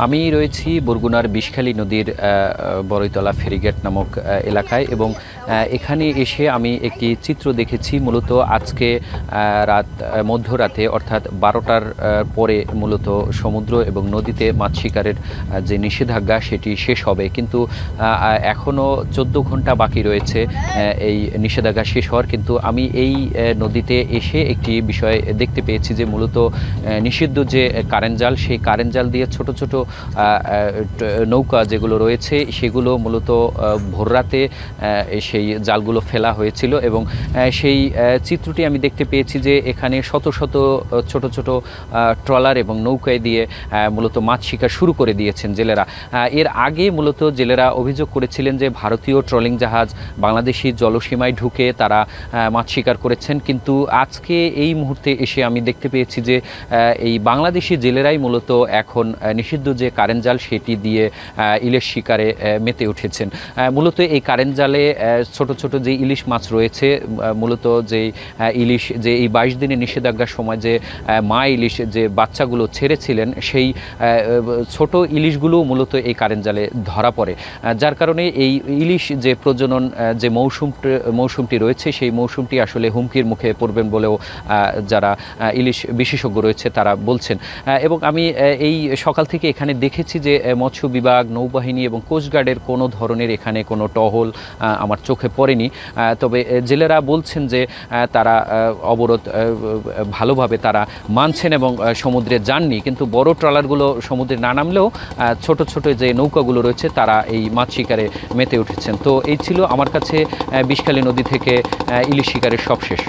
আমি রয়েছি বরগুনার বিষখালী নদীর বড়ইতলা ফেরিগেট নামক এলাকায় এবং এখানে এসে আমি একটি চিত্র দেখেছি। মূলত আজকে মধ্যরাতে অর্থাৎ 12টার পরে মূলত সমুদ্র এবং নদীতে মাছ শিকারের যে নিষেধাজ্ঞা সেটি শেষ হবে, কিন্তু এখনও 14 ঘন্টা বাকি রয়েছে এই নিষেধাজ্ঞা শেষ হওয়ার। কিন্তু আমি এই নদীতে এসে একটি বিষয় দেখতে পেয়েছি যে মূলত নিষিদ্ধ যে কারেন্ট জাল, সেই কারেন্ট জাল দিয়ে ছোট ছোট নৌকা যেগুলো রয়েছে সেগুলো মূলত ভোররাতে সেই জালগুলো ফেলা হয়েছিল এবং সেই চিত্রটি আমি দেখতে পেয়েছি যে এখানে শত শত ছোট ছোট ট্রলার এবং নৌকায় দিয়ে মূলত মাছ শিকার শুরু করে দিয়েছেন জেলেরা। এর আগে মূলত জেলেরা অভিযোগ করেছিলেন যে ভারতীয় ট্রলিং জাহাজ বাংলাদেশি জলসীমায় ঢুকে তারা মাছ শিকার করেছেন, কিন্তু আজকে এই মুহূর্তে এসে আমি দেখতে পেয়েছি যে এই বাংলাদেশি জেলেরাই মূলত এখন নিষিদ্ধ যে কারেন্ট জাল সেটি দিয়ে ইলিশ শিকারে মেতে উঠেছেন। মূলত এই কারেন্ট জালে ছোট ছোট যে ইলিশ মাছ রয়েছে, মূলত যে ইলিশ যে এই 22 দিনের নিষেধাজ্ঞার সময় যে মা ইলিশ যে বাচ্চাগুলো ছেড়েছিলেন সেই ছোট ইলিশগুলো মূলত এই কারেন্ট জালে ধরা পড়ে, যার কারণে এই ইলিশ যে প্রজনন যে মৌসুমটি রয়েছে সেই মৌসুমটি আসলে হুমকির মুখে পড়বেন বলেও যারা ইলিশ বিশেষজ্ঞ রয়েছে তারা বলছেন। এবং আমি এই সকাল থেকে এখানে দেখেছি যে মৎস্য বিভাগ, নৌবাহিনী এবং কোস্টগার্ডের কোনো ধরনের এখানে কোনো টহল আমার চোখে পড়েনি। তবে জেলেরা বলছেন যে তারা অবরোধ ভালোভাবে তারা মানছেন এবং সমুদ্রে যাননি, কিন্তু বড় ট্রলারগুলো সমুদ্রে না নামলেও ছোট ছোট যে নৌকাগুলো রয়েছে তারা এই মাছ শিকারে মেতে উঠেছেন। তো এই ছিল আমার কাছে বিষখালী নদী থেকে ইলিশ শিকারের সবশেষ।